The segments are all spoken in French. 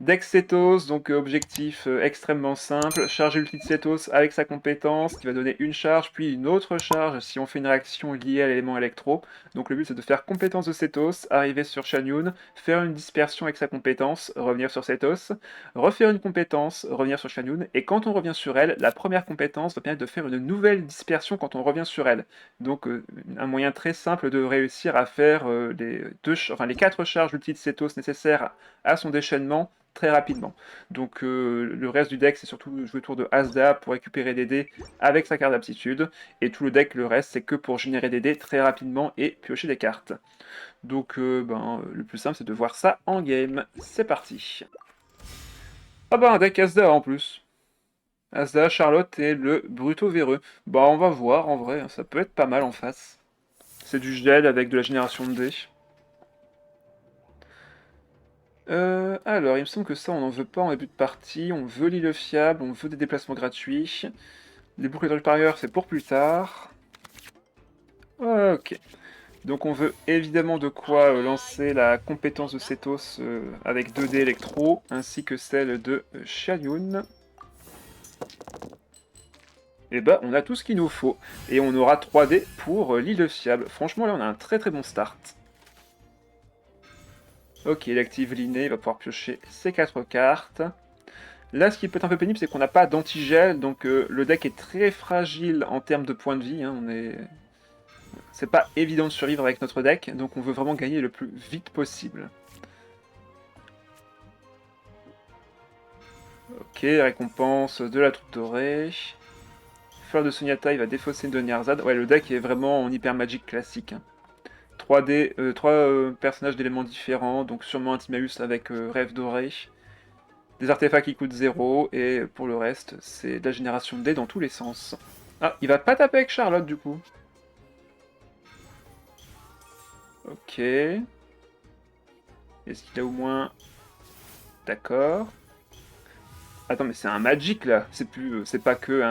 Deck Cetos, donc objectif extrêmement simple, charger l'ulti de Cetos avec sa compétence qui va donner une charge puis une autre charge si on fait une réaction liée à l'élément électro. Donc le but c'est de faire compétence de Cetos, arriver sur Shanyun, faire une dispersion avec sa compétence, revenir sur Cetos, refaire une compétence, revenir sur Shanyun, et quand on revient sur elle, la première compétence va permettre de faire une nouvelle dispersion quand on revient sur elle. Donc un moyen très simple de réussir à faire les 4 charges d'ulti de Cetos nécessaires à son déchaînement très rapidement. Donc le reste du deck, c'est surtout jouer tour de Asda pour récupérer des dés avec sa carte d'aptitude, et tout le deck, le reste, c'est que pour générer des dés très rapidement et piocher des cartes. Donc le plus simple, c'est de voir ça en game. C'est parti. Ah bah un deck Asda en plus. Asda, Charlotte et le Bruto Véreux. Bah on va voir en vrai, ça peut être pas mal en face. C'est du gel avec de la génération de dés. Alors, il me semble que ça, on n'en veut pas en début de partie. On veut l'île fiable, on veut des déplacements gratuits. Les boucles de parieur, c'est pour plus tard. Ok. Donc on veut évidemment de quoi lancer la compétence de Cetos avec 2 dés électro, ainsi que celle de Xianyun. Et bah, on a tout ce qu'il nous faut. Et on aura 3 dés pour l'île fiable. Franchement, là, on a un très très bon start. Ok, il active l'inné, il va pouvoir piocher ses 4 cartes. Là, ce qui peut être un peu pénible, c'est qu'on n'a pas d'antigel, donc le deck est très fragile en termes de points de vie. Hein, c'est pas évident de survivre avec notre deck, donc on veut vraiment gagner le plus vite possible. Ok, récompense de la troupe dorée. Fleur de Sunyata, il va défausser une de Nyarzad. Ouais, le deck est vraiment en hyper magic classique. Hein. 3D, 3 personnages d'éléments différents, donc sûrement un Timaeus avec Rêve doré. Des artefacts qui coûtent 0, et pour le reste, c'est de la génération de dés dans tous les sens. Ah, il va pas taper avec Charlotte du coup. Ok. Est-ce qu'il a au moins... D'accord. Attends, mais c'est un Magic là. C'est plus, c'est pas que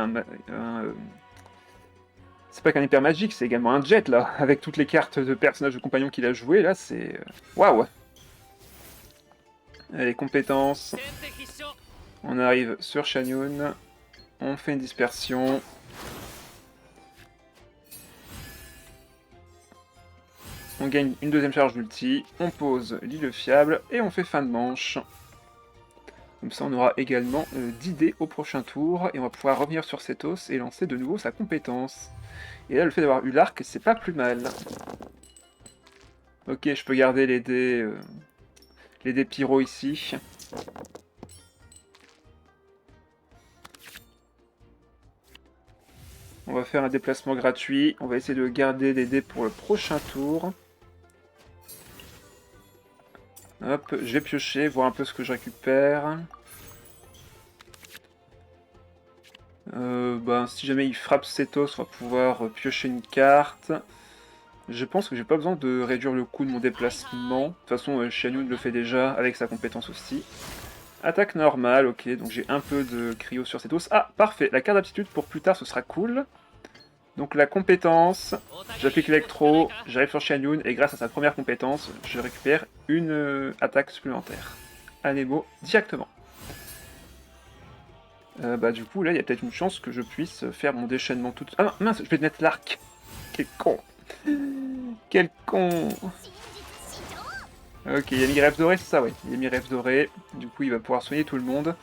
c'est pas qu'un hyper Magic, c'est également un Jet là. Avec toutes les cartes de personnages de compagnons qu'il a joué là, c'est waouh. Allez, compétences. On arrive sur Shanyun. On fait une dispersion. On gagne une deuxième charge d'ulti. On pose l'île fiable et on fait fin de manche. Comme ça, on aura également 10 dés au prochain tour, et on va pouvoir revenir sur Cetos et lancer de nouveau sa compétence. Et là, le fait d'avoir eu l'arc, c'est pas plus mal. Ok, je peux garder les dés pyro ici. On va faire un déplacement gratuit. On va essayer de garder des dés pour le prochain tour. Hop, je vais piocher, voir un peu ce que je récupère. Si jamais il frappe Cetos, on va pouvoir piocher une carte. Je pense que j'ai pas besoin de réduire le coût de mon déplacement. De toute façon, Xianyun le fait déjà avec sa compétence aussi. Attaque normale, ok, donc j'ai un peu de cryo sur Cetos. Ah, parfait, la carte d'aptitude pour plus tard, ce sera cool. Donc la compétence, j'applique l'électro, j'arrive sur Xianyun, et grâce à sa première compétence, je récupère une attaque supplémentaire. Anemo directement. Du coup, là, il y a peut-être une chance que je puisse faire mon déchaînement tout... Ah non, mince, je vais mettre l'arc. Quel con. Quel con. Ok, il a mis rêve doré, c'est ça, ouais. Il a mis rêve doré. Du coup, il va pouvoir soigner tout le monde.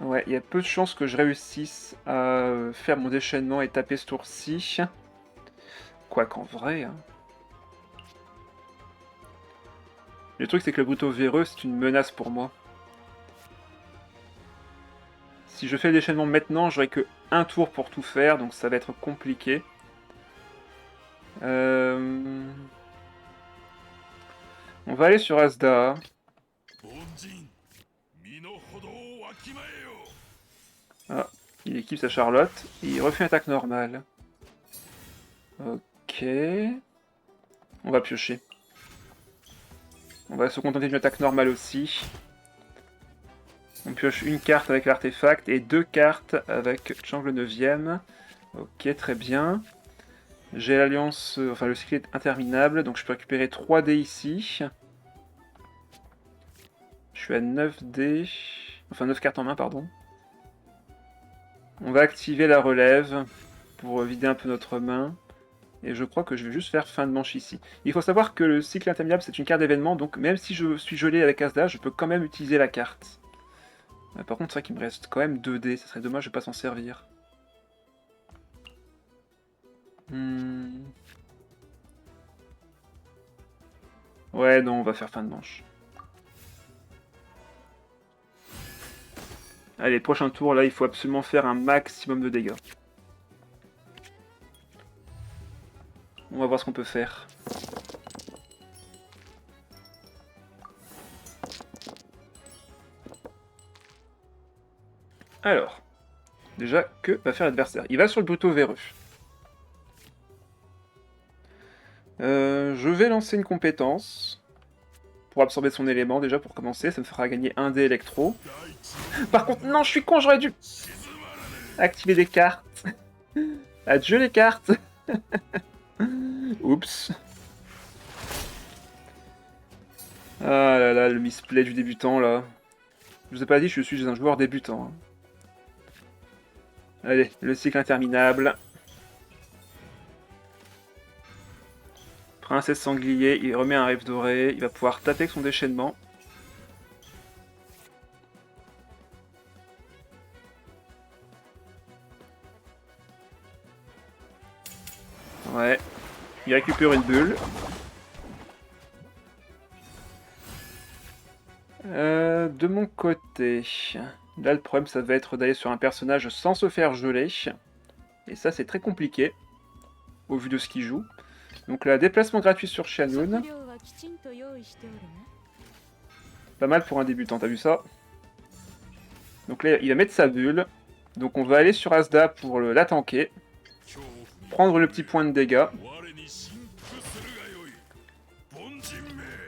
Ouais, il y a peu de chances que je réussisse à faire mon déchaînement et taper ce tour-ci. Quoi qu'en vrai... Hein. Le truc, c'est que le Bruto Véreux, c'est une menace pour moi. Si je fais le déchaînement maintenant, j'aurai que un tour pour tout faire, donc ça va être compliqué. On va aller sur Asda. Ah, il équipe sa Charlotte, et il refait une attaque normale. Ok... On va piocher. On va se contenter d'une attaque normale aussi. On pioche une carte avec l'artefact et 2 cartes avec Chang le 9ème. Ok, très bien. J'ai l'alliance, enfin le cycle est interminable, donc je peux récupérer 3 dés ici. suis à 9 dés. Enfin 9 cartes en main, pardon. On va activer la relève pour vider un peu notre main. Et je crois que je vais juste faire fin de manche ici. Il faut savoir que le cycle interminable, c'est une carte d'événement, donc même si je suis gelé avec Asda, je peux quand même utiliser la carte. Par contre, c'est vrai qu'il me reste quand même 2 dés, ça serait dommage de pas s'en servir. Ouais, non, on va faire fin de manche. Allez, prochain tour, là, il faut absolument faire un maximum de dégâts. On va voir ce qu'on peut faire. Alors, déjà, que va faire l'adversaire? Il va sur le Bruto véreux. Je vais lancer une compétence pour absorber son élément, déjà, pour commencer. Ça me fera gagner un dé électro. Par contre, non, je suis con, j'aurais dû activer des cartes. Adieu les cartes. Oups. Ah là là, le misplay du débutant, là. Je vous ai pas dit, je suis un joueur débutant. Allez, le cycle interminable. Princesse sanglier, il remet un rêve doré, il va pouvoir taper avec son déchaînement. Ouais. Il récupère une bulle. De mon côté, là le problème ça va être d'aller sur un personnage sans se faire geler. Et ça c'est très compliqué, au vu de ce qu'il joue. Donc là, déplacement gratuit sur Xianyun. Pas mal pour un débutant, t'as vu ça? Donc là, il va mettre sa bulle. Donc on va aller sur Asda pour la tanker. Prendre le petit point de dégâts.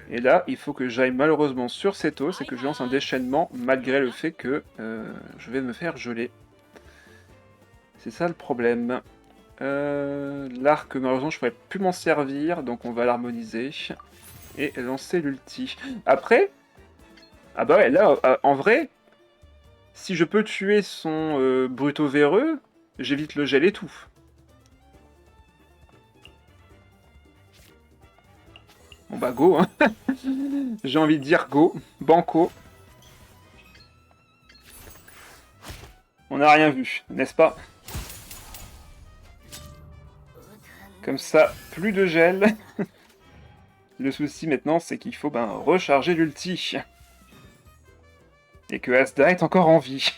Et là, il faut que j'aille malheureusement sur Setos et que je lance un déchaînement malgré le fait que je vais me faire geler. C'est ça le problème. L'arc, malheureusement, je pourrais plus m'en servir, donc on va l'harmoniser. Et lancer l'ulti. Après, ah bah ouais, là, en vrai, si je peux tuer son Bruto véreux, j'évite le gel et tout. Bon bah go, hein. J'ai envie de dire go, banco. On n'a rien vu, n'est-ce pas? Comme ça, plus de gel. Le souci maintenant, c'est qu'il faut recharger l'ulti. Et que Asda est encore en vie.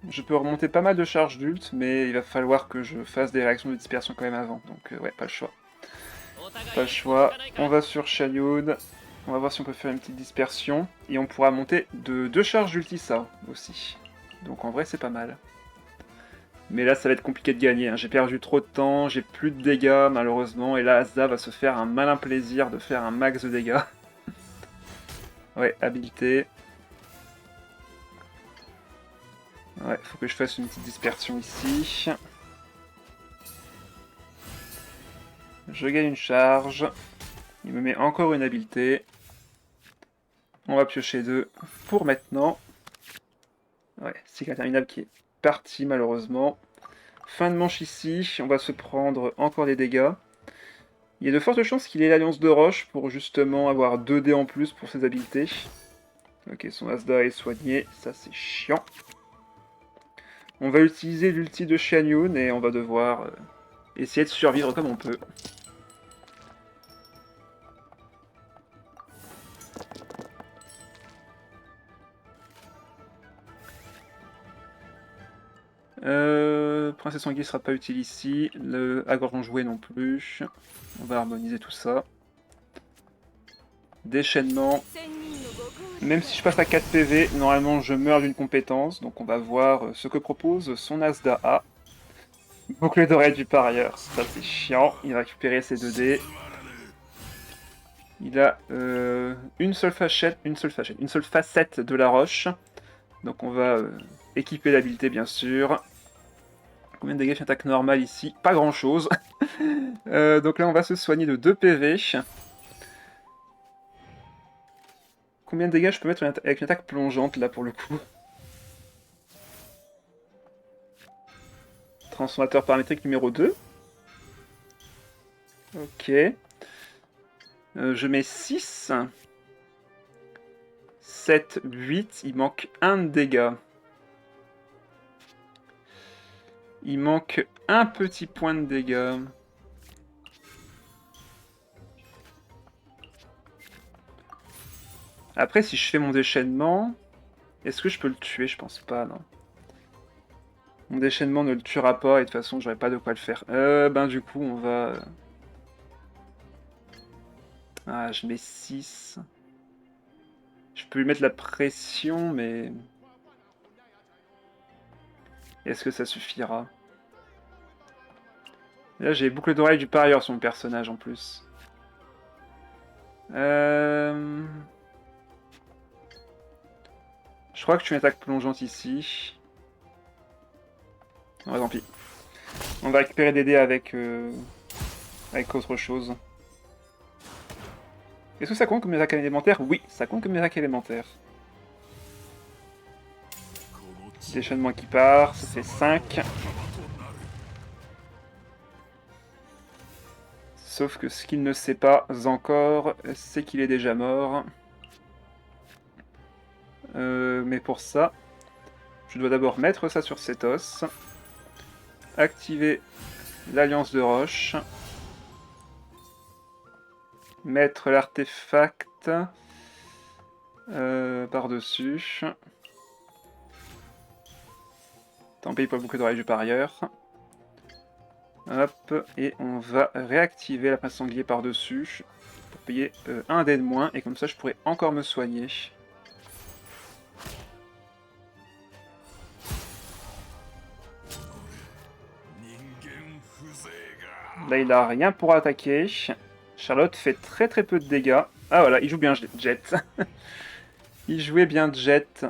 Je peux remonter pas mal de charges d'ult, mais il va falloir que je fasse des réactions de dispersion quand même avant. Donc ouais, pas le choix. Pas le choix. On va sur Xianyun. On va voir si on peut faire une petite dispersion. Et on pourra monter de 2 charges d'ultissa aussi. Donc en vrai, c'est pas mal. Mais là, ça va être compliqué de gagner. Hein. J'ai perdu trop de temps, j'ai plus de dégâts malheureusement. Et là, Asda va se faire un malin plaisir de faire un max de dégâts. Ouais, habilité. Ouais, faut que je fasse une petite dispersion ici. Je gagne une charge. Il me met encore une habileté. On va piocher 2 pour maintenant. Ouais, cycle interminable qui est parti malheureusement. Fin de manche ici. On va se prendre encore des dégâts. Il y a de fortes chances qu'il ait l'alliance de roche pour justement avoir 2 dés en plus pour ses habiletés. Ok, son Asda est soigné. Ça, c'est chiant. On va utiliser l'ulti de Xianyun et on va devoir essayer de survivre comme on peut. Princesse sanglier sera pas utile ici. Le Agorgeon joué non plus. On va harmoniser tout ça. Déchaînement. Même si je passe à 4 PV, normalement je meurs d'une compétence. Donc on va voir ce que propose son Asda A. Boucle d'oreille du parieur. Ça c'est chiant. Il va récupérer ses 2 dés. Il a une seule facette de la roche. Donc on va équiper l'habileté bien sûr. Combien de dégâts fait une attaque normale ici? Pas grand chose. Donc là on va se soigner de 2 PV. Combien de dégâts je peux mettre avec une attaque plongeante là pour le coup? Transformateur paramétrique numéro 2. Ok. Je mets 6. 7, 8. Il manque 1 de dégâts. Il manque un petit point de dégâts. Après, si je fais mon déchaînement, est-ce que je peux le tuer? Je pense pas, non. Mon déchaînement ne le tuera pas, et de toute façon, j'aurais pas de quoi le faire. Ben du coup, on va... Ah, je mets 6. Je peux lui mettre la pression, mais... Est-ce que ça suffira? Là, j'ai boucle d'oreille du parieur sur mon personnage, en plus. Je crois que je suis une attaque plongeante ici. Ouais, tant pis. On va récupérer des dés avec autre chose. Est-ce que ça compte comme une attaque élémentaire? Oui, ça compte comme une attaque élémentaire. Déchaînement qui part, ça fait 5. Sauf que ce qu'il ne sait pas encore, c'est qu'il est déjà mort. Mais pour ça, je dois d'abord mettre ça sur cet os. Activer l'alliance de roche. Mettre l'artefact par-dessus. Tant pis pour le boucle d'oreille du parieur. Hop, et on va réactiver la pince sanglier par-dessus pour payer un dé de moins, et comme ça je pourrais encore me soigner. Là il a rien pour attaquer. Charlotte fait très très peu de dégâts. Ah voilà, il joue bien Jet. Il jouait bien Jet.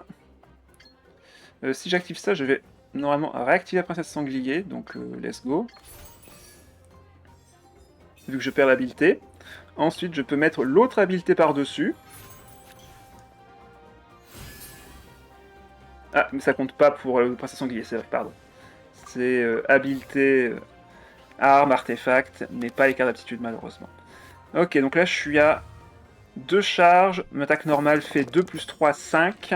Si j'active ça, je vais normalement réactiver la princesse sanglier, donc let's go. Vu que je perds l'habileté. Ensuite, je peux mettre l'autre habileté par-dessus. Ah, mais ça compte pas pour le princesse sanglier, c'est vrai, pardon. C'est habileté, arme, artefact, mais pas les cartes d'aptitude malheureusement. Ok, donc là je suis à 2 charges, mon attaque normale fait 2 plus 3, 5.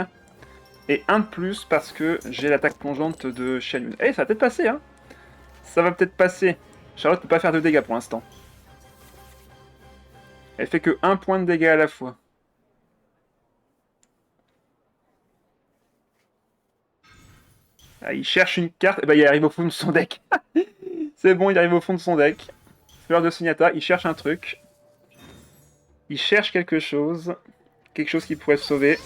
Et 1 de plus parce que j'ai l'attaque plongeante de Xianyun. Eh, ça va peut-être passer, hein. Ça va peut-être passer. Charlotte peut pas faire de dégâts pour l'instant. Elle fait que 1 point de dégâts à la fois. Ah, il cherche une carte, et bah il arrive au fond de son deck. C'est bon, il arrive au fond de son deck. Fleur de Sunyata, il cherche un truc. Il cherche quelque chose. Quelque chose qui pourrait se sauver.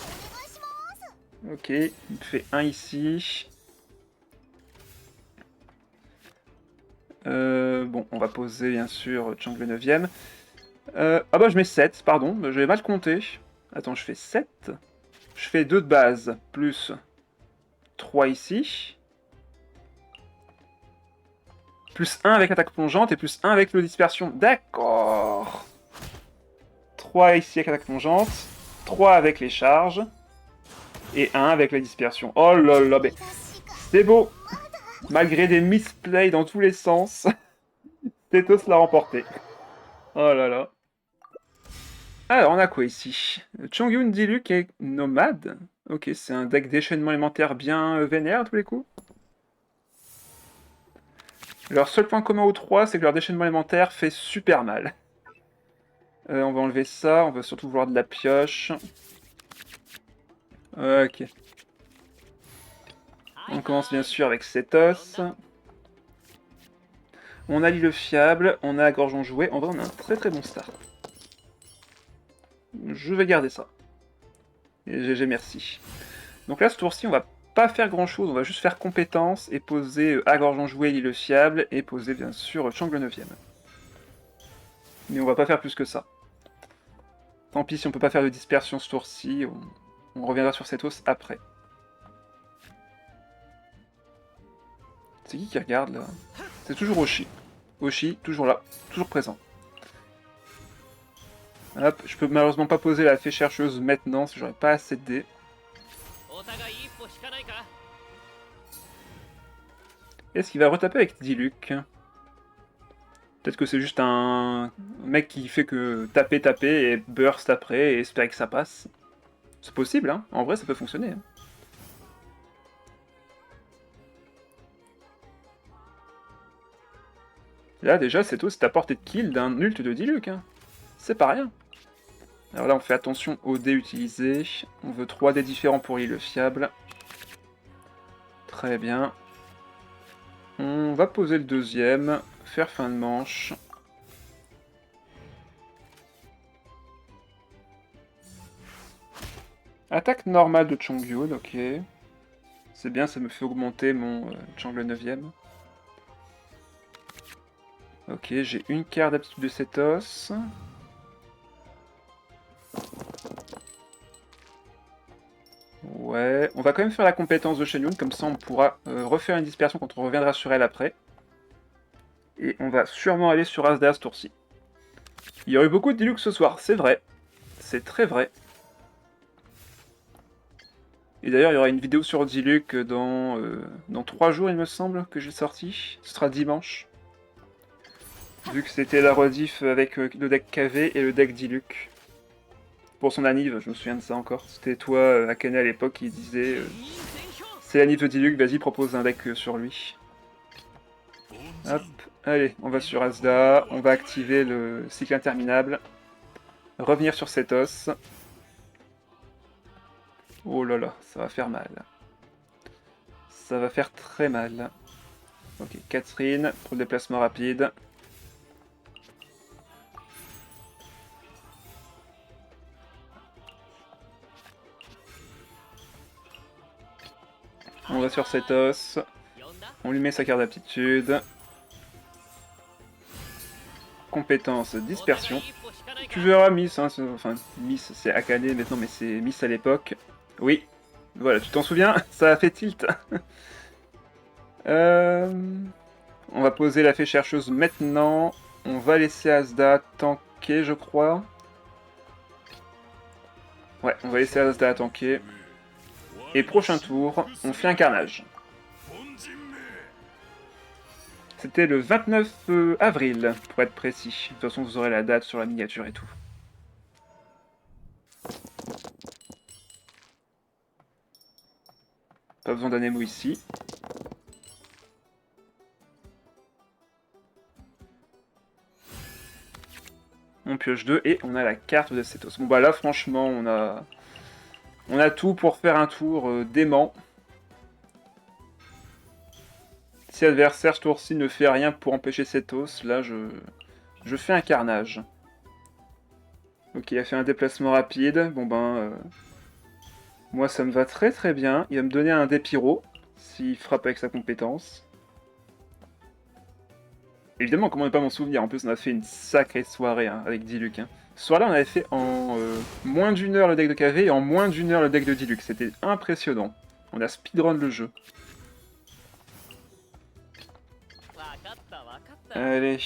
Ok, il fait 1 ici. Bon, on va poser bien sûr Chang le 9ème. Ah bah je mets 7, pardon, j'avais mal compté. Attends, je fais 7. Je fais 2 de base, plus 3 ici. Plus 1 avec l'attaque plongeante et plus 1 avec le dispersion. D'accord. 3 ici avec l'attaque plongeante. 3 avec les charges. Et 1 avec la dispersion. Oh là là, mais c'est beau. Malgré des misplays dans tous les sens, Thétos l'a remporté. Oh là là. Alors, on a quoi ici? Chongyun Diluc est nomade. Ok, c'est un deck déchaînement élémentaire bien vénère à tous les coups. Leur seul point commun aux trois, c'est que leur déchaînement élémentaire fait super mal. On va enlever ça, on va surtout vouloir de la pioche. Ok. On commence bien sûr avec cet os. On a l'île fiable, on a Gorgeon joué. En vrai, on a un très très bon start. Je vais garder ça. Et GG, merci. Donc là, ce tour-ci, on va pas faire grand-chose. On va juste faire compétence et poser à Gorgeon joué l'île fiable et poser bien sûr Chang le 9ème. Mais on va pas faire plus que ça. Tant pis si on peut pas faire de dispersion ce tour-ci. On reviendra sur cet os après. C'est qui regarde là? C'est toujours Oshi. Oshi, toujours là, toujours présent. Hop, je peux malheureusement pas poser la fée chercheuse maintenant, parce que j'aurais pas assez de dés. Est-ce qu'il va retaper avec Diluc? Peut-être que c'est juste un mec qui fait que taper, taper et burst après et espérer que ça passe. C'est possible, hein. En vrai, ça peut fonctionner. Hein. Là, déjà, c'est à portée de kill d'un ult de Diluc. Hein. C'est pas rien. Alors là, on fait attention aux dés utilisés. On veut 3 dés différents pour le fiable. Très bien. On va poser le deuxième. Faire fin de manche. Attaque normale de Chongyun, ok. C'est bien, ça me fait augmenter mon Jungle 9ème. Ok, j'ai une carte d'aptitude de Setos. Ouais, on va quand même faire la compétence de Shen-Yun, comme ça on pourra refaire une dispersion quand on reviendra sur elle après. Et on va sûrement aller sur Asda ce tour-ci. Il y aurait eu beaucoup de Diluc ce soir, c'est vrai. C'est très vrai. Et d'ailleurs, il y aura une vidéo sur Diluc dans 3 jours, il me semble, que j'ai sorti. Ce sera dimanche. Vu que c'était la rediff avec le deck KV et le deck Diluc. Pour son anniv, je me souviens de ça encore. C'était toi, Akane à l'époque, qui disait c'est l'anniv de Diluc, vas-y, propose un deck sur lui. Hop, allez, on va sur Asda, on va activer le cycle interminable. Revenir sur Setos. Oh là là, ça va faire mal. Ça va faire très mal. Ok, Catherine, pour le déplacement rapide. On va sur Setos. On lui met sa carte d'aptitude. Compétence dispersion. Tu verras Miss, hein, enfin Miss c'est Akane maintenant, mais c'est Miss à l'époque. Oui, voilà, tu t'en souviens. Ça a fait tilt. On va poser la fée chercheuse maintenant. On va laisser Asda tanker, je crois. Ouais, on va laisser Asda tanker. Et prochain tour, on fait un carnage. C'était le 29 avril, pour être précis. De toute façon, vous aurez la date sur la miniature et tout. Pas besoin d'un émo ici. On pioche 2 et on a la carte de Setos. Bon bah là, franchement, on a tout pour faire un tour dément. Si l'adversaire ce tour-ci ne fait rien pour empêcher Setos, là je fais un carnage. Ok, il a fait un déplacement rapide. Bon ben, moi ça me va très très bien. Il va me donner un dé pyro s'il frappe avec sa compétence. Évidemment, comment ne pas m'en souvenir. En plus, on a fait une sacrée soirée hein, avec Diluc. Hein. Ce soir-là, on avait fait en moins d'une heure le deck de KV et en moins d'une heure le deck de Diluc. C'était impressionnant. On a speedrun le jeu. Allez,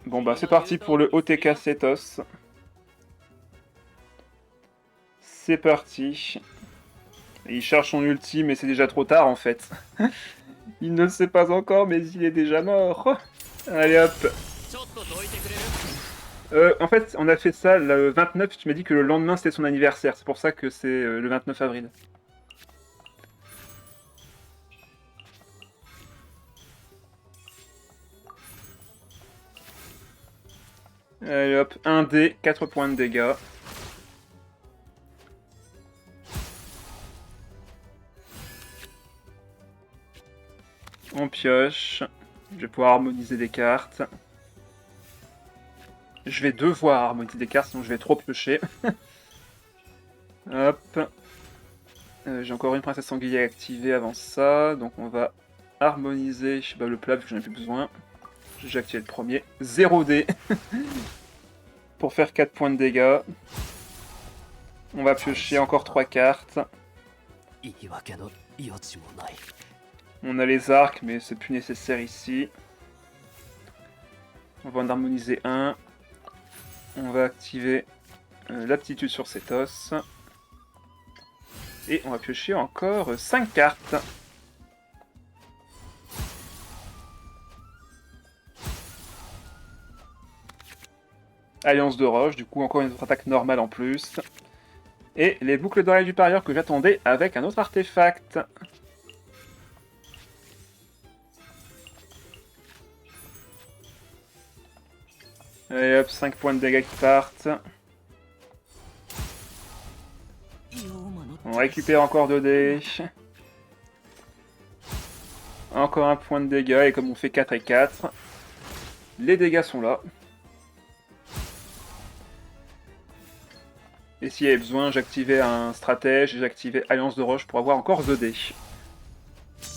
bon bah c'est parti pour le OTK Setos. C'est parti. Il cherche son ulti, mais c'est déjà trop tard en fait. Il ne le sait pas encore, mais il est déjà mort. Allez hop. En fait, on a fait ça le 29, tu m'as dit que le lendemain c'était son anniversaire, c'est pour ça que c'est le 29 avril. Allez hop, 1 dé, 4 points de dégâts. On pioche. Je vais pouvoir harmoniser des cartes. Je vais devoir harmoniser des cartes, sinon je vais trop piocher. Hop. J'ai encore une princesse sanglier activée avant ça, donc on va harmoniser le plat vu que j'en ai plus besoin. J'ai activé le premier. 0 dé. Pour faire 4 points de dégâts. On va piocher encore 3 cartes. On a les arcs, mais c'est plus nécessaire ici. On va en harmoniser un. On va activer l'aptitude sur Cetos. Et on va piocher encore 5 cartes. Alliance de roche, du coup encore une autre attaque normale en plus. Et les boucles d'oreilles du parieur que j'attendais avec un autre artefact. Allez hop, 5 points de dégâts qui partent. On récupère encore 2 dés. Encore un point de dégâts, et comme on fait 4 et 4, les dégâts sont là. Et s'il y avait besoin, j'activais un stratège et j'activais Alliance de Roche pour avoir encore 2 dés.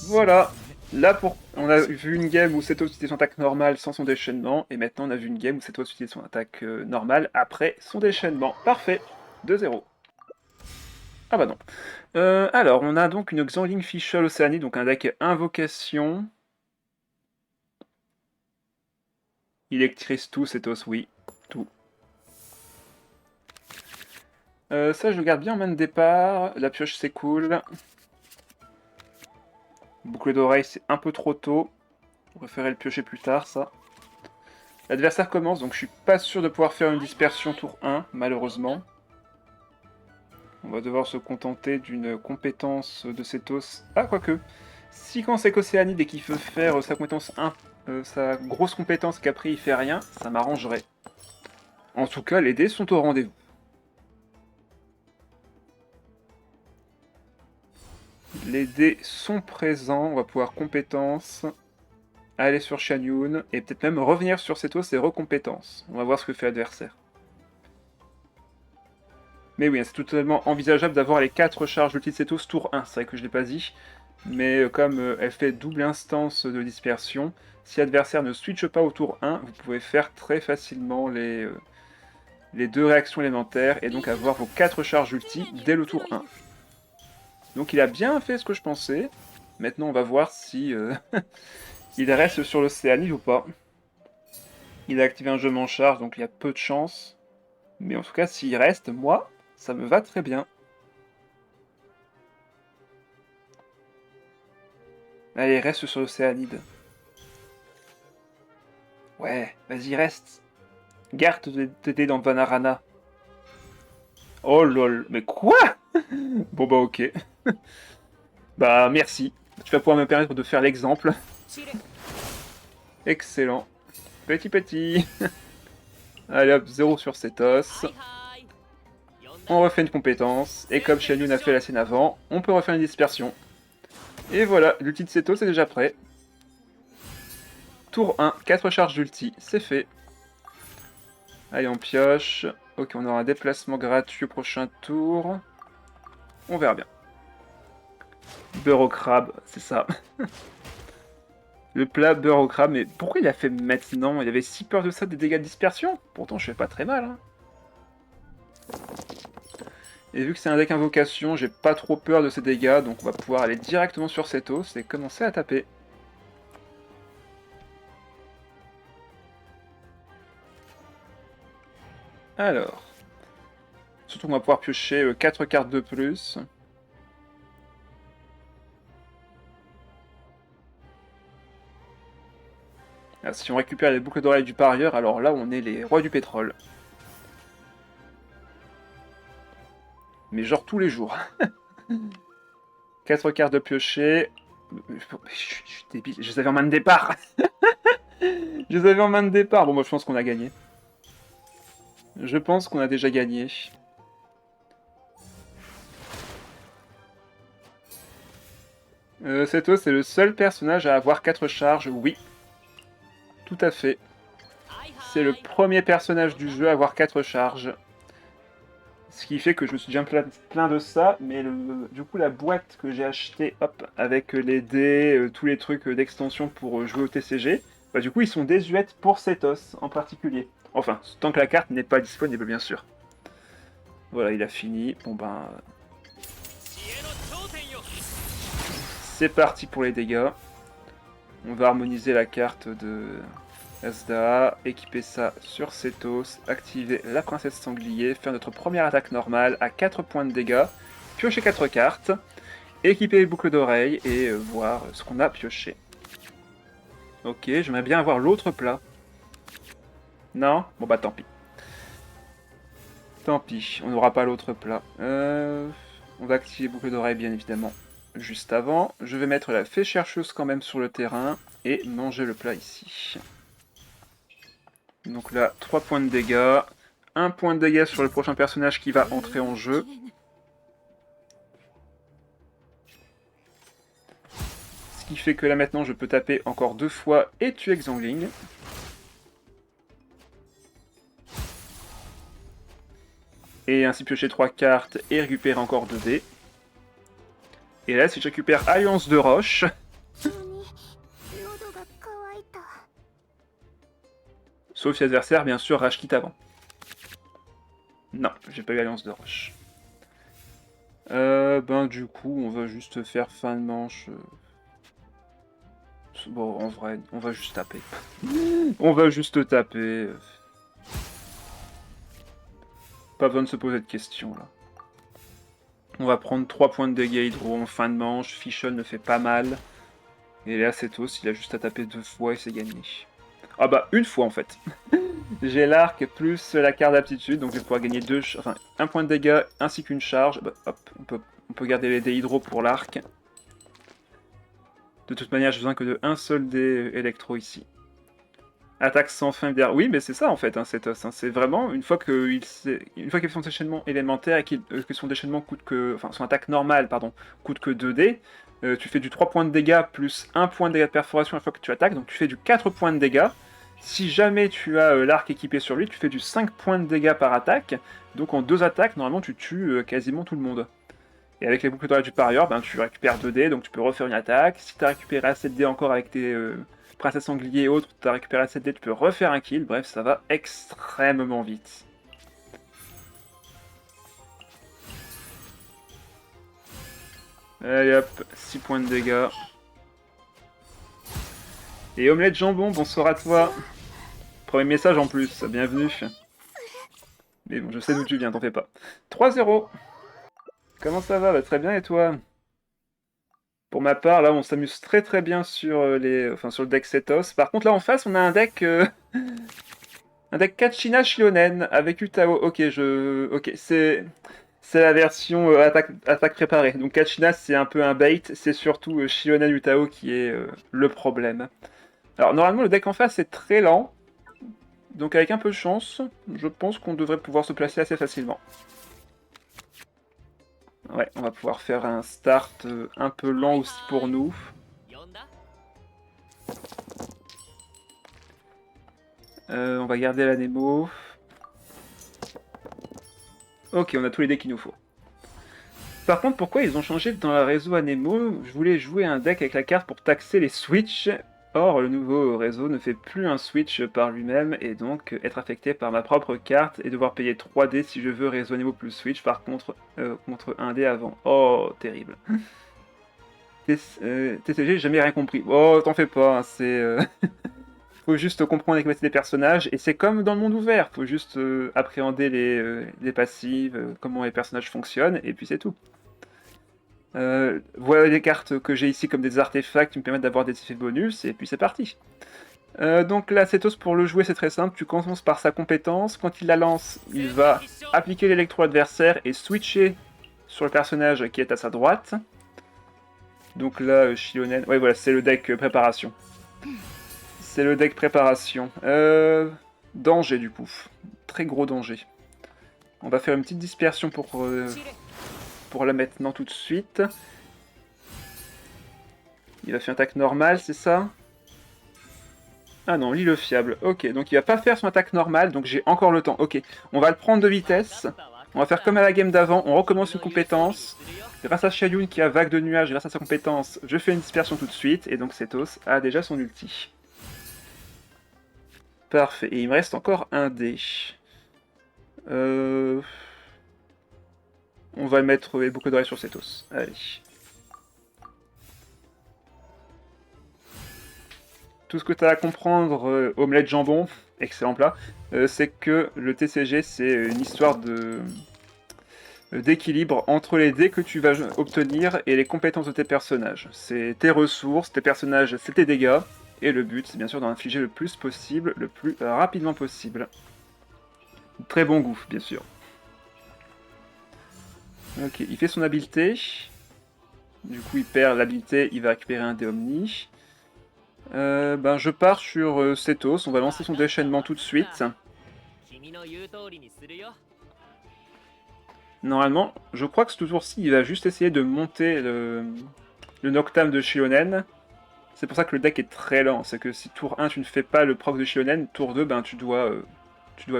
Voilà. Là, on a vu une game où Cetos utilisait son attaque normale sans son déchaînement, et maintenant on a vu une game où Cetos utilisait son attaque normale après son déchaînement. Parfait. 2-0. Ah bah non. Alors, on a donc une Xiangling Fischl Océanie, donc un deck Invocation. Il électrise tout, Cetos, oui. Tout. Ça, je le garde bien en main de départ. La pioche, c'est cool. Boucle d'oreille, c'est un peu trop tôt. Je préférerais le piocher plus tard, ça. L'adversaire commence, donc je suis pas sûr de pouvoir faire une dispersion tour 1, malheureusement. On va devoir se contenter d'une compétence de Cetos. Ah, quoique. Si quand c'est qu'Océanide et qu'il veut faire sa compétence 1, sa grosse compétence qu'après il fait rien, ça m'arrangerait. En tout cas, les dés sont au rendez-vous. Les dés sont présents, on va pouvoir compétence, aller sur Shanyun, et peut-être même revenir sur Cetos et recompétence. On va voir ce que fait l'adversaire. Mais oui, c'est totalement envisageable d'avoir les 4 charges d'ulti de Cetos tour 1, c'est vrai que je ne l'ai pas dit. Mais comme elle fait double instance de dispersion, si l'adversaire ne switche pas au tour 1, vous pouvez faire très facilement les 2 réactions élémentaires, et donc avoir vos 4 charges ulti dès le tour 1. Donc il a bien fait ce que je pensais. Maintenant on va voir si il reste sur l'Océanie ou pas. Il a activé un jeu en charge, donc il y a peu de chance. Mais en tout cas, s'il reste, moi, ça me va très bien. Allez, reste sur l'Océanide. Ouais, vas-y, reste. Garde tes dés dans Vanarana. Oh lol, mais quoi? Bon bah ok. Bah merci. Tu vas pouvoir me permettre de faire l'exemple. Excellent. Petit. Allez hop, 0 sur Cetos. On refait une compétence. Et comme Shanyun a fait la scène avant, on peut refaire une dispersion. Et voilà, l'ulti de Cetos est déjà prêt. Tour 1, 4 charges d'ulti, c'est fait. Allez, on pioche. Ok, on aura un déplacement gratuit au prochain tour. On verra bien. Beurre au crabe, c'est ça. Le plat beurre au crabe, mais pourquoi il a fait maintenant? Il avait si peur de ça, des dégâts de dispersion? Pourtant, je fais pas très mal. Hein. Et vu que c'est un deck invocation, j'ai pas trop peur de ces dégâts, donc on va pouvoir aller directement sur Cetos et commencer à taper. Alors. Surtout qu'on va pouvoir piocher 4 cartes de plus. Alors, si on récupère les boucles d'oreilles du parieur, alors là on est les rois du pétrole. Mais genre tous les jours. 4 cartes de piocher. Je suis débile, je les avais en main de départ. Je les avais en main de départ. Bon, moi je pense qu'on a gagné. Je pense qu'on a déjà gagné. Cetos c'est le seul personnage à avoir 4 charges, oui. Tout à fait. C'est le premier personnage du jeu à avoir 4 charges. Ce qui fait que je me suis déjà plein de ça, mais du coup la boîte que j'ai achetée, hop, avec les dés, tous les trucs d'extension pour jouer au TCG, bah du coup ils sont désuètes pour Cetos en particulier. Enfin, tant que la carte n'est pas disponible bien sûr. Voilà, il a fini. Bon ben... C'est parti pour les dégâts. On va harmoniser la carte de Asda, équiper ça sur Cetos, activer la princesse sanglier, faire notre première attaque normale à 4 points de dégâts, piocher 4 cartes, équiper les boucles d'oreilles et voir ce qu'on a pioché. Ok, j'aimerais bien avoir l'autre plat. Non? Bon bah tant pis. Tant pis, on n'aura pas l'autre plat. On va activer boucle d'oreille bien évidemment juste avant. Je vais mettre la fée chercheuse quand même sur le terrain et manger le plat ici. Donc là, 3 points de dégâts. 1 point de dégâts sur le prochain personnage qui va entrer en jeu. Ce qui fait que là maintenant je peux taper encore 2 fois et tuer Xiangling. Et ainsi piocher 3 cartes et récupérer encore 2 dés. Et là, si je récupère Alliance de Roche... Sauf si l'adversaire, bien sûr, rage quitte avant. Non, j'ai pas eu Alliance de Roche. Ben du coup, on va juste faire fin de manche. Bon, en vrai, on va juste taper. On va juste taper. Pas besoin de se poser de questions, là. On va prendre 3 points de dégâts hydro en fin de manche. Fischl ne fait pas mal. Et là, Cetos, il a juste à taper 2 fois et c'est gagné. Ah bah, une fois en fait. J'ai l'arc plus la carte d'aptitude, donc je vais pouvoir gagner 1 point de dégâts ainsi qu'une charge. Bah, hop, on peut garder les dés hydro pour l'arc. De toute manière, j'ai besoin que de un seul dé électro ici. Attaque sans fin derrière. Oui, mais c'est ça en fait, hein, Cetos. Hein. C'est vraiment une fois qu'il fait son déchaînement élémentaire et que son déchaînement coûte que. Enfin, son attaque normale, pardon, coûte que 2 dés. Tu fais du 3 points de dégâts plus 1 point de dégâts de perforation à chaque fois que tu attaques, donc tu fais du 4 points de dégâts. Si jamais tu as l'arc équipé sur lui, tu fais du 5 points de dégâts par attaque. Donc en 2 attaques, normalement, tu tues quasiment tout le monde. Et avec les boucles d'oreille du parieur, ben, tu récupères 2 dés, donc tu peux refaire une attaque. Si tu as récupéré assez de dés encore avec tes princesses sangliers et autres, tu as récupéré assez de dés, tu peux refaire un kill. Bref, ça va extrêmement vite. Allez hop, 6 points de dégâts. Et Omelette Jambon, bonsoir à toi. Premier message en plus, bienvenue. Mais bon, je sais d'où tu viens, t'en fais pas. 3-0. Comment ça va? Bah, très bien, et toi? Pour ma part, là, on s'amuse très très bien sur sur le deck Cetos. Par contre, là, en face, on a un deck... un deck Kachina Shionen avec Utao. Ok, c'est la version attaque préparée. Donc Kachina, c'est un peu un bait. C'est surtout Shionen Utao qui est le problème. Alors, normalement, le deck en face est très lent. Donc avec un peu de chance, je pense qu'on devrait pouvoir se placer assez facilement. Ouais, on va pouvoir faire un start un peu lent aussi pour nous. On va garder la Nemo. Ok, on a tous les decks qu'il nous faut. Par contre, pourquoi ils ont changé dans la réseau Anemo? Je voulais jouer un deck avec la carte pour taxer les switches. Or, le nouveau réseau ne fait plus un switch par lui-même et donc être affecté par ma propre carte et devoir payer 3D si je veux réseau Anemo plus switch par contre contre 1D avant. Oh, terrible. TCG, j'ai jamais rien compris. Oh, t'en fais pas, hein, c'est... Faut juste comprendre les capacités des personnages, et c'est comme dans le monde ouvert, faut juste appréhender les passives, comment les personnages fonctionnent, et puis c'est tout. Voilà les cartes que j'ai ici comme des artefacts qui me permettent d'avoir des effets bonus, et puis c'est parti. Donc là, Cetos, pour le jouer, c'est très simple, tu commences par sa compétence, quand il la lance, il va appliquer l'électro adversaire et switcher sur le personnage qui est à sa droite. Donc là, Shionen, ouais voilà, c'est le deck préparation. C'est le deck préparation. Danger du coup. Très gros danger. On va faire une petite dispersion pour la maintenant tout de suite. Il va faire une attaque normale, c'est ça? Ah non, lit le fiable. Ok, donc il va pas faire son attaque normale, donc j'ai encore le temps. Ok, on va le prendre de vitesse. On va faire comme à la game d'avant, on recommence une compétence. Grâce à Xiaoyun qui a vague de nuages, grâce à sa compétence, je fais une dispersion tout de suite, et donc Cetos a déjà son ulti. Parfait, et il me reste encore un dé. On va mettre les boucles d'oreilles sur Cetos. Allez. tout ce que tu as à comprendre, omelette jambon, excellent plat, c'est que le TCG, c'est une histoire d'équilibre entre les dés que tu vas obtenir et les compétences de tes personnages. C'est tes ressources, tes personnages, c'est tes dégâts, et le but, c'est bien sûr d'en infliger le plus possible, le plus rapidement possible. Très bon goût, bien sûr. Ok, il fait son habileté. Du coup, il perd l'habileté, il va récupérer un dé Omni. Ben, je pars sur Setos, on va lancer son déchaînement tout de suite. Normalement, je crois que ce tour-ci, il va juste essayer de monter le Noctam de Shionen. C'est pour ça que le deck est très lent. C'est que si tour 1, tu ne fais pas le proc de Shionen, tour 2, ben, tu dois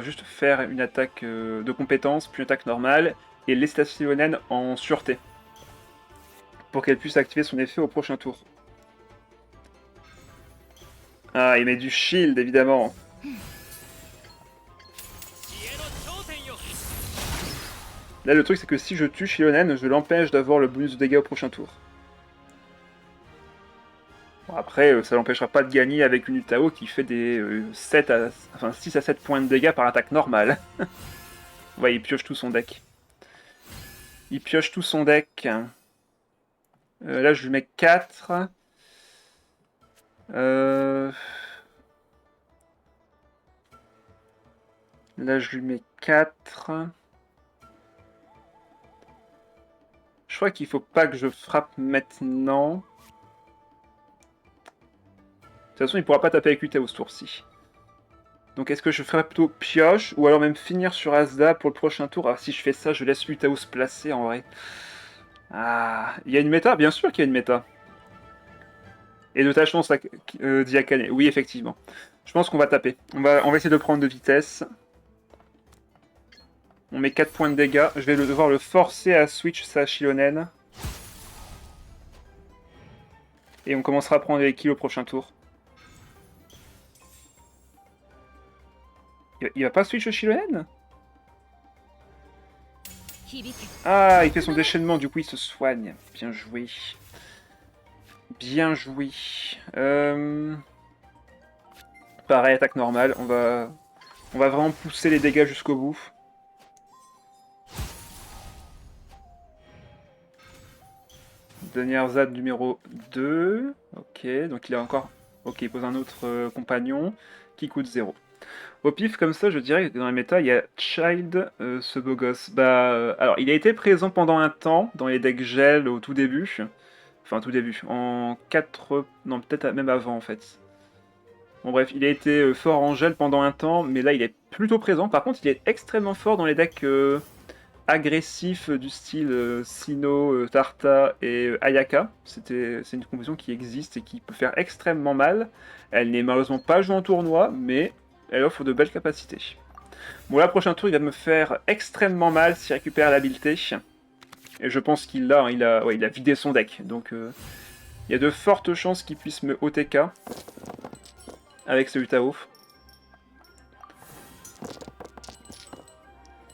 juste faire une attaque de compétence, puis une attaque normale, et laisser ta Shionen en sûreté. Pour qu'elle puisse activer son effet au prochain tour. Ah, il met du shield, évidemment. Là, le truc, c'est que si je tue Shionen, je l'empêche d'avoir le bonus de dégâts au prochain tour. Bon, après, ça l'empêchera pas de gagner avec une Utao qui fait des 6 à 7 points de dégâts par attaque normale. Ouais, il pioche tout son deck. Il pioche tout son deck. Là, je lui mets 4. Là, je lui mets 4. Je crois qu'il faut pas que je frappe maintenant. De toute façon, il pourra pas taper avec Utao ce tour-ci. Donc est-ce que je ferais plutôt pioche, ou alors même finir sur Asda pour le prochain tour? Ah, si je fais ça, je laisse Utao se placer en vrai. Ah, il y a une méta? Bien sûr qu'il y a une méta. Et de ta chance, Diakane. Oui, effectivement. Je pense qu'on va taper. On va essayer de prendre de vitesse. On met 4 points de dégâts. Je vais devoir le forcer à switch sa Shionen. Et on commencera à prendre les kills au prochain tour. Il va pas switch Shionen? Ah, il fait son déchaînement, du coup il se soigne. Bien joué. Bien joué. Pareil, attaque normale. On va vraiment pousser les dégâts jusqu'au bout. Dernière ZAD numéro 2. Ok, donc il a encore... Ok, il pose un autre compagnon qui coûte 0. Au pif, comme ça, je dirais que dans la méta, il y a Child, ce beau gosse. Alors, il a été présent pendant un temps dans les decks gel au tout début. Enfin, tout début. En 4... Non, peut-être même avant, en fait. Bon, bref, il a été fort en gel pendant un temps, mais là, il est plutôt présent. Par contre, il est extrêmement fort dans les decks agressifs du style Sinnoh, Tarta et Ayaka. C'est une composition qui existe et qui peut faire extrêmement mal. Elle n'est malheureusement pas jouée en tournoi, mais elle offre de belles capacités. Bon, là, prochain tour, il va me faire extrêmement mal s'il récupère l'habileté. Et je pense qu'il l'a, hein, il a vidé son deck. Donc, il y a de fortes chances qu'il puisse me OTK avec ce Utao.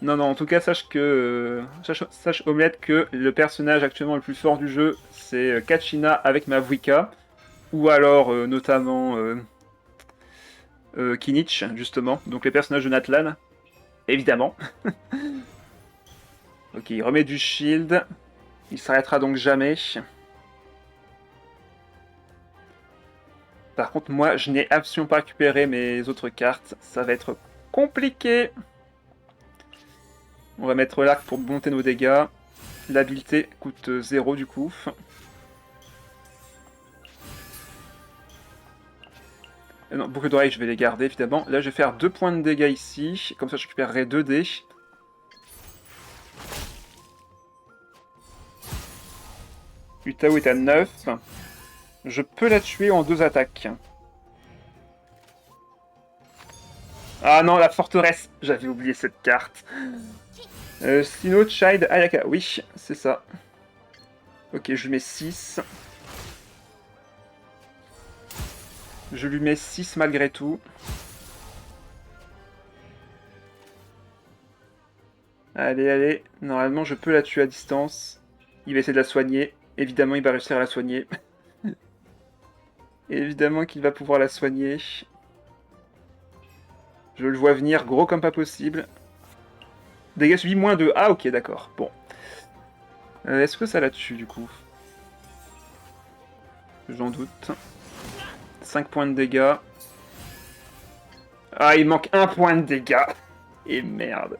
Non, non, en tout cas, sache Omelette, que le personnage actuellement le plus fort du jeu, c'est Kachina avec Mavuika. Ou alors, notamment, Kinich, justement. Donc les personnages de Natlan, évidemment. Ok, il remet du shield. Il s'arrêtera donc jamais. Par contre, moi, je n'ai absolument pas récupéré mes autres cartes. Ça va être compliqué. On va mettre l'arc pour monter nos dégâts. L'habileté coûte 0 du coup. Non, boucle d'oreille, je vais les garder évidemment. Là, je vais faire 2 points de dégâts ici. Comme ça, je récupérerai 2 dés. Utao est à 9. Je peux la tuer en 2 attaques. Ah non, la forteresse. J'avais oublié cette carte. Sinnoh, Child, Ayaka. Oui, c'est ça. Ok, je lui mets 6. Je lui mets 6 malgré tout. Allez, allez. Normalement, je peux la tuer à distance. Il va essayer de la soigner. Évidemment, il va réussir à la soigner. Évidemment qu'il va pouvoir la soigner. Je le vois venir gros comme pas possible. Dégâts subis moins 2. Ah ok d'accord. Bon. Est-ce que ça la tue du coup? J'en doute. 5 points de dégâts. Ah il manque 1 point de dégâts. Et merde.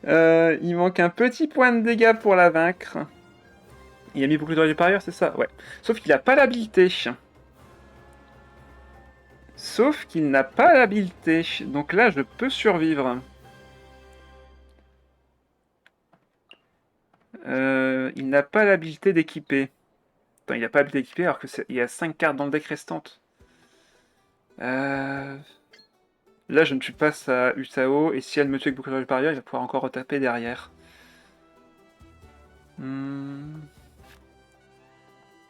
Il manque un petit point de dégâts pour la vaincre. Il a mis beaucoup de parieur, c'est ça? Ouais. Sauf qu'il n'a pas l'habilité. Sauf qu'il n'a pas l'habilité. Donc là, je peux survivre. Il n'a pas l'habilité d'équiper. Attends, il n'a pas l'habilité d'équiper alors qu'il y a 5 cartes dans le deck restantes. Là, je ne tue pas sa Utao, et si elle me tue avec beaucoup de parieur, il va pouvoir encore retaper derrière.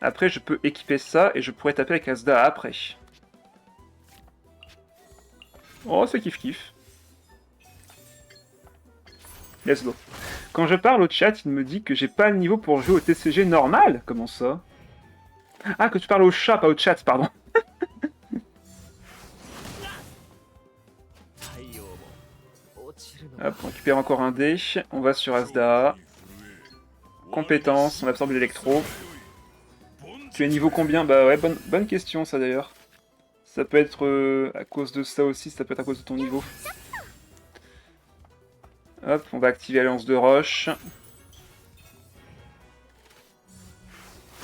Après, je peux équiper ça, et je pourrais taper avec Asda après. Oh, c'est kiff-kiff. Let's go. Quand je parle au chat, il me dit que j'ai pas le niveau pour jouer au TCG normal. Comment ça? Ah, que tu parles au chat, pas au chat, pardon. Hop, on récupère encore un dé. On va sur Asda. Compétence, on absorbe l'électro. Tu es niveau combien? Bah ouais, bonne question ça d'ailleurs. Ça peut être à cause de ça aussi, ça peut être à cause de ton niveau. Hop, on va activer Alliance de Roche.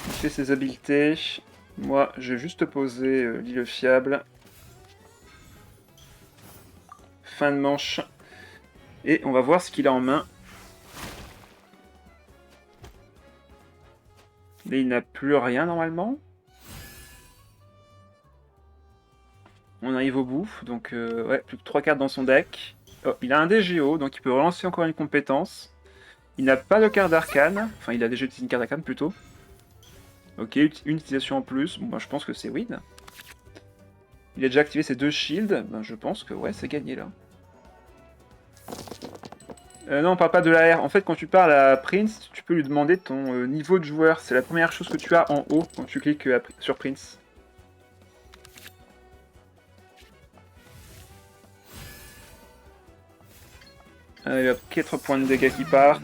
Il fait ses habiletés. Moi, je vais juste poser l'île fiable. Fin de manche. Et on va voir ce qu'il a en main. Là, il n'a plus rien normalement. On arrive au bout, donc ouais, plus que 3 cartes dans son deck. Oh, il a un DGO, donc il peut relancer encore une compétence. Il n'a pas de carte d'arcane, enfin il a déjà utilisé une carte d'arcane plutôt. Ok, une utilisation en plus, bon, moi je pense que c'est win. Il a déjà activé ses 2 shields, ben, je pense que ouais, c'est gagné là. Non, on parle pas de l'AR. En fait, quand tu parles à Prince, tu peux lui demander ton niveau de joueur. C'est la première chose que tu as en haut quand tu cliques sur Prince. Allez hop, 4 points de dégâts qui partent.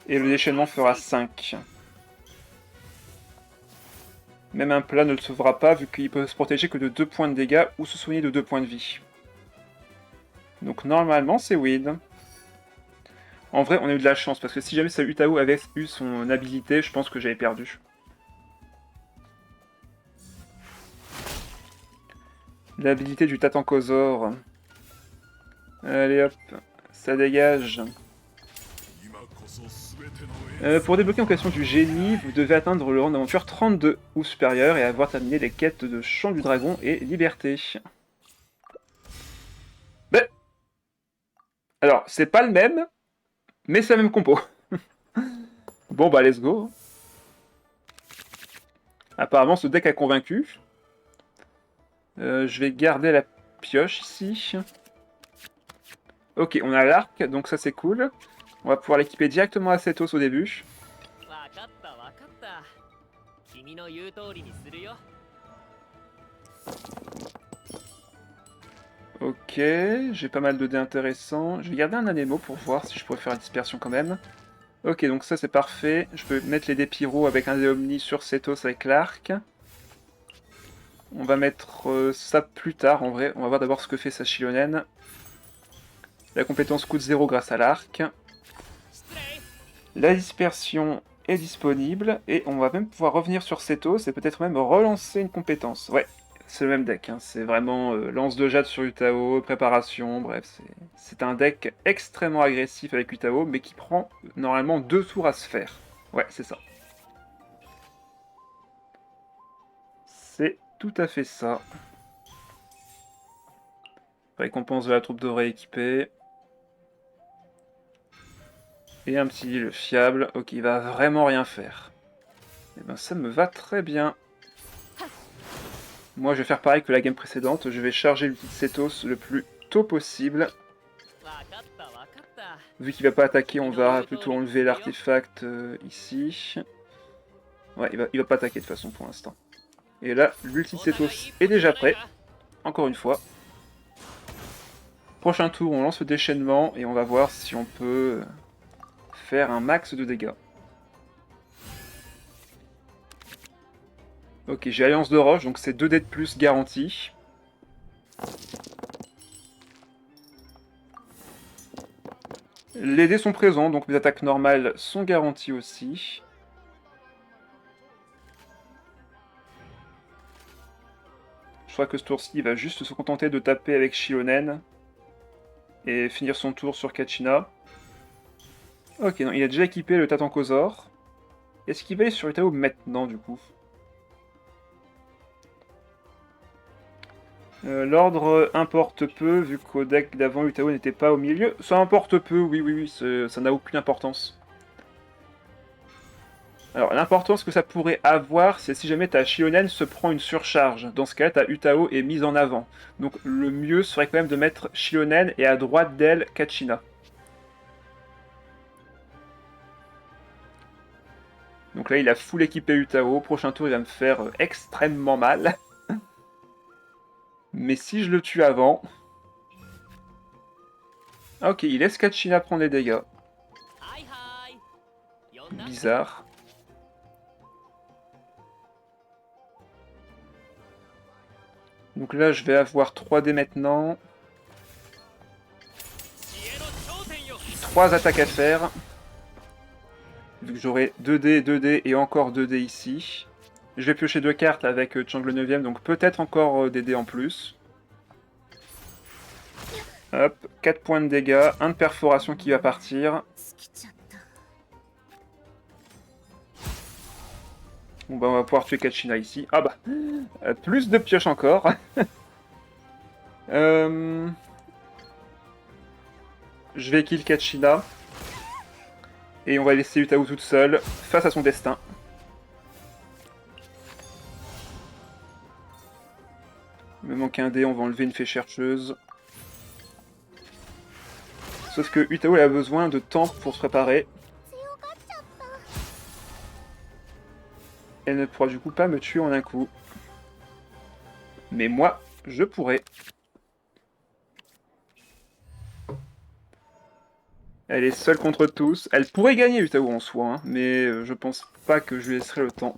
Et le déchaînement fera 5. Même un plat ne le sauvera pas vu qu'il peut se protéger que de 2 points de dégâts ou se soigner de 2 points de vie. Donc normalement c'est win. En vrai on a eu de la chance parce que si jamais sa Utao avait eu son habilité, je pense que j'avais perdu. L'habilité du Tatankosaur. Allez hop, ça dégage. Pour débloquer en question du génie, vous devez atteindre le rang d'aventure 32 ou supérieur et avoir terminé les quêtes de Chant du Dragon et Liberté. Ben, alors, c'est pas le même, mais c'est la même compo. Bon bah let's go. Apparemment ce deck a convaincu. Je vais garder la pioche ici. Ok, on a l'arc, donc ça c'est cool. On va pouvoir l'équiper directement à Setos au début. Ok, j'ai pas mal de dés intéressants. Je vais garder un anémo pour voir si je pourrais faire une dispersion quand même. Ok, donc ça c'est parfait. Je peux mettre les dés pyro avec un dé omni sur Setos avec l'arc. On va mettre ça plus tard en vrai. On va voir d'abord ce que fait sa Chilonen. La compétence coûte 0 grâce à l'arc. La dispersion est disponible et on va même pouvoir revenir sur Setos et peut-être même relancer une compétence. Ouais, c'est le même deck, hein. C'est vraiment lance de jade sur Utao, préparation, bref, c'est un deck extrêmement agressif avec Utao, mais qui prend normalement 2 tours à se faire. Ouais, c'est ça. C'est tout à fait ça. Récompense de la troupe dorée équipée. Et un petit île fiable. Ok, il va vraiment rien faire. Et ben ça me va très bien. Moi je vais faire pareil que la game précédente. Je vais charger l'outil de Setos le plus tôt possible. Vu qu'il va pas attaquer, on va plutôt enlever l'artefact ici. Ouais, il va pas attaquer de toute façon pour l'instant. Et là, l'ulti de Setos est déjà prêt. Encore une fois. Prochain tour, on lance le déchaînement et on va voir si on peut faire un max de dégâts. Ok, j'ai Alliance de Roche, donc c'est 2 dés de plus garantis. Les dés sont présents, donc mes attaques normales sont garanties aussi. Je crois que ce tour-ci, il va juste se contenter de taper avec Shilonen. Et finir son tour sur Kachina. Ok, non, il a déjà équipé le Tatankosaur. Est-ce qu'il va aller sur Utao maintenant, du coup? L'ordre importe peu, vu qu'au deck d'avant, Utao n'était pas au milieu. Ça importe peu, oui, ça n'a aucune importance. Alors, l'importance que ça pourrait avoir, c'est si jamais ta Shilonen se prend une surcharge. Dans ce cas, ta Utao est mise en avant. Donc, le mieux serait quand même de mettre Shilonen et à droite d'elle, Kachina. Donc là, il a full équipé Utao. Prochain tour, il va me faire extrêmement mal. Mais si je le tue avant... Ah, ok, il laisse Kachina prendre les dégâts. Bizarre. Donc là, je vais avoir 3 dés maintenant. 3 attaques à faire. Vu que j'aurai 2 dés, 2 dés et encore 2 dés ici. Je vais piocher 2 cartes avec Chang le 9ème, donc peut-être encore des dés en plus. Hop, 4 points de dégâts, 1 de perforation qui va partir. Bon bah on va pouvoir tuer Kachina ici. Ah bah, plus de pioches encore. Je vais kill Kachina. Et on va laisser Utao toute seule, face à son destin. Il me manque un dé, on va enlever une fée chercheuse. Sauf que Utao elle a besoin de temps pour se préparer. Elle ne pourra du coup pas me tuer en un coup. Mais moi, je pourrais. Elle est seule contre tous. Elle pourrait gagner Utao en soi, hein, mais je pense pas que je lui laisserai le temps.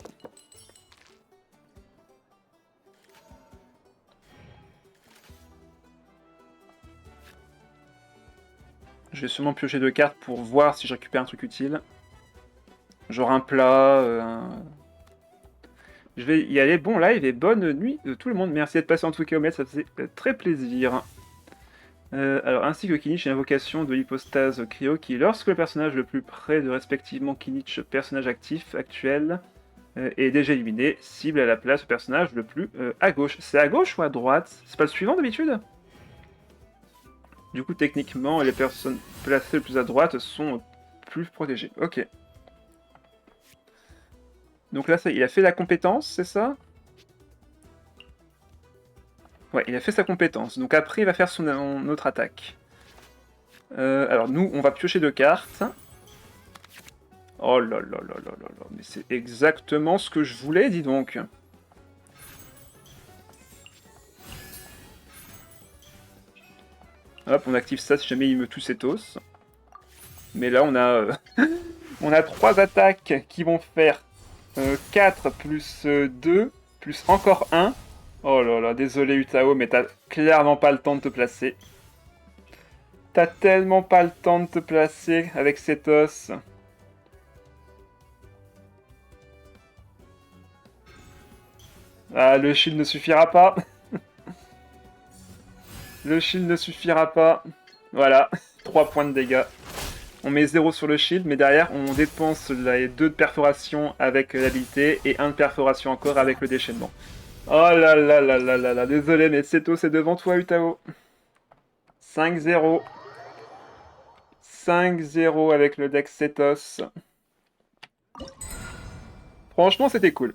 Je vais sûrement piocher 2 cartes pour voir si je récupère un truc utile. Genre un plat, Je vais y aller. Bon live et bonne nuit de tout le monde. Merci d'être passé en tout cas au maître, ça faisait très plaisir. Alors, ainsi que Kinich et l'invocation de l'hypostase Cryo, qui, lorsque le personnage le plus près de respectivement Kinich, personnage actif actuel, est déjà éliminé, cible à la place le personnage le plus à gauche. C'est à gauche ou à droite? C'est pas le suivant d'habitude? Du coup, techniquement, les personnes placées le plus à droite sont plus protégées. Ok. Donc là, ça, il a fait la compétence, c'est ça? Ouais, il a fait sa compétence. Donc après, il va faire son autre attaque. Alors nous, on va piocher 2 cartes. Oh là là là là là là, mais c'est exactement ce que je voulais, dis donc. Hop, on active ça si jamais il me tue Setos. Mais là, on a, on a 3 attaques qui vont faire 4 plus 2, plus encore 1. Oh là là, désolé Utao, mais t'as clairement pas le temps de te placer. T'as tellement pas le temps de te placer avec Setos. Ah, le shield ne suffira pas. Le shield ne suffira pas. Voilà, 3 points de dégâts. On met 0 sur le shield, mais derrière, on dépense les 2 de perforation avec l'habilité et 1 de perforation encore avec le déchaînement. Oh là là là là là là, désolé, mais Seto, c'est devant toi, Utao. 5-0. 5-0 avec le deck Setos. Franchement, c'était cool.